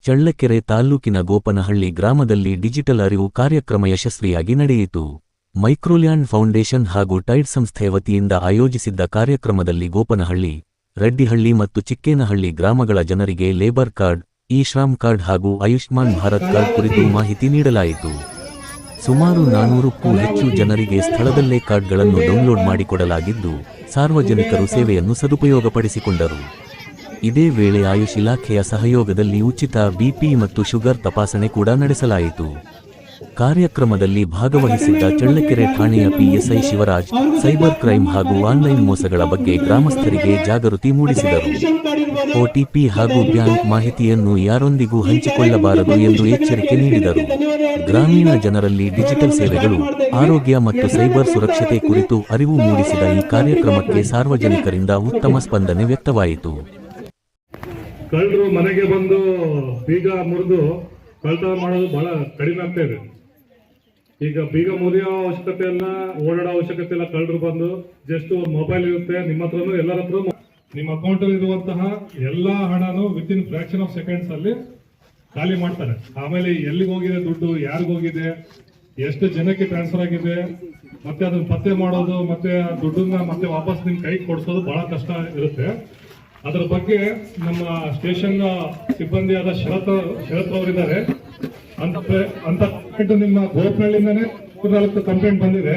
ಚಳ್ಳಕೆರೆ ತಾಲ್ಲೂಕಿನ ಗೋಪನಹಳ್ಳಿ ಗ್ರಾಮದಲ್ಲಿ ಡಿಜಿಟಲ್ ಅರಿವು ಕಾರ್ಯಕ್ರಮ ಯಶಸ್ವಿಯಾಗಿ ನಡೆಯಿತು. ಮೈಕ್ರೋಲ್ಯಾಂಡ್ ಫೌಂಡೇಶನ್ ಹಾಗೂ ಟೈಡ್ ಸಂಸ್ಥೆ ವತಿಯಿಂದ ಆಯೋಜಿಸಿದ್ದ ಕಾರ್ಯಕ್ರಮದಲ್ಲಿ ಗೋಪನಹಳ್ಳಿ, ರೆಡ್ಡಿಹಳ್ಳಿ ಮತ್ತು ಚಿಕ್ಕೇನಹಳ್ಳಿ ಗ್ರಾಮಗಳ ಜನರಿಗೆ ಲೇಬರ್ ಕಾರ್ಡ್, ಇ-ಶ್ರಾಮ್ ಕಾರ್ಡ್ ಹಾಗೂ ಆಯುಷ್ಮಾನ್ ಭಾರತ್ ಕಾರ್ಡ್ ಕುರಿತು ಮಾಹಿತಿ ನೀಡಲಾಯಿತು. ಸುಮಾರು 400ಕ್ಕೂ ಹೆಚ್ಚು ಜನರಿಗೆ ಸ್ಥಳದಲ್ಲೇ ಕಾರ್ಡ್ಗಳನ್ನು ಡೌನ್ಲೋಡ್ ಮಾಡಿಕೊಡಲಾಗಿದ್ದು, ಸಾರ್ವಜನಿಕರು ಸೇವೆಯನ್ನು ಸದುಪಯೋಗಪಡಿಸಿಕೊಂಡರು. ಇದೇ ವೇಳೆ ಆಯುಷ್ ಇಲಾಖೆಯ ಸಹಯೋಗದಲ್ಲಿ ಉಚಿತ ಬಿಪಿ ಮತ್ತು ಶುಗರ್ ತಪಾಸಣೆ ಕೂಡ ನಡೆಸಲಾಯಿತು. ಕಾರ್ಯಕ್ರಮದಲ್ಲಿ ಭಾಗವಹಿಸಿದ್ದ ಚಳ್ಳಕೆರೆ ಠಾಣೆಯ ಪಿಎಸ್ಐ ಶಿವರಾಜ್ ಸೈಬರ್ ಕ್ರೈಮ್ ಹಾಗೂ ಆನ್ಲೈನ್ ಮೋಸಗಳ ಬಗ್ಗೆ ಗ್ರಾಮಸ್ಥರಿಗೆ ಜಾಗೃತಿ ಮೂಡಿಸಿದರು. ಒಟಿಪಿ ಹಾಗೂ ಬ್ಯಾಂಕ್ ಮಾಹಿತಿಯನ್ನು ಯಾರೊಂದಿಗೂ ಹಂಚಿಕೊಳ್ಳಬಾರದು ಎಂದು ಎಚ್ಚರಿಕೆ ನೀಡಿದರು. ಗ್ರಾಮೀಣ ಜನರಲ್ಲಿ ಡಿಜಿಟಲ್ ಸೇವೆಗಳು, ಆರೋಗ್ಯ ಮತ್ತು ಸೈಬರ್ ಸುರಕ್ಷತೆ ಕುರಿತು ಅರಿವು ಮೂಡಿಸಿದ ಈ ಕಾರ್ಯಕ್ರಮಕ್ಕೆ ಸಾರ್ವಜನಿಕರಿಂದ ಉತ್ತಮ ಸ್ಪಂದನೆ ವ್ಯಕ್ತವಾಯಿತು. ಕಳ್ಳರು ಮನೆಗೆ ಬಂದು ಬೀಗ ಮುರಿದು ಕಳ್ತನ ಮಾಡೋದು ಬಹಳ ಕಡಿಮೆ ಆಗ್ತಾ ಇದೆ. ಈಗ ಬೀಗ ಮುರಿಯೋ ಅವಶ್ಯಕತೆ ಇಲ್ಲ, ಓಡಾಡೋ ಅವಶ್ಯಕತೆ ಇಲ್ಲ. ಕಳ್ಳರು ಬಂದು ಜಸ್ಟ್ ಮೊಬೈಲ್ ಇರುತ್ತೆ ನಿಮ್ಮ ಹತ್ರನೂ, ಎಲ್ಲರ ಹತ್ರ ನಿಮ್ಮ ಅಕೌಂಟ್ ಅಲ್ಲಿ ಇರುವಂತಹ ಎಲ್ಲಾ ಹಣನು ವಿತಿನ್ ಫ್ರಾಕ್ಷನ್ ಆಫ್ ಸೆಕೆಂಡ್ಸ್ ಅಲ್ಲಿ ಖಾಲಿ ಮಾಡ್ತಾರೆ. ಆಮೇಲೆ ಎಲ್ಲಿಗೆ ಹೋಗಿದೆ ದುಡ್ಡು, ಯಾರಿಗೋಗಿದೆ, ಎಷ್ಟು ಜನಕ್ಕೆ ಟ್ರಾನ್ಸ್ಫರ್ ಆಗಿದೆ, ಮತ್ತೆ ಅದನ್ನ ಪತ್ತೆ ಮಾಡೋದು, ಮತ್ತೆ ದುಡ್ಡನ್ನ ಮತ್ತೆ ವಾಪಸ್ ನಿಮ್ ಕೈಗೆ ಕೊಡಿಸೋದು ಬಹಳ ಕಷ್ಟ ಇರುತ್ತೆ. ಅದರ ಬಗ್ಗೆ ನಮ್ಮ ಸ್ಟೇಷನ್ ಸಿಬ್ಬಂದಿಯಾದ ಶರತ್ ಅವರಿದ್ದಾರೆ. ಅಂತ ನಿಮ್ಮ ಗೋಪನಹಳ್ಳಿಯಿಂದಾನೆ 4 ಕಂಪ್ಲೇಂಟ್ ಬಂದಿದೆ.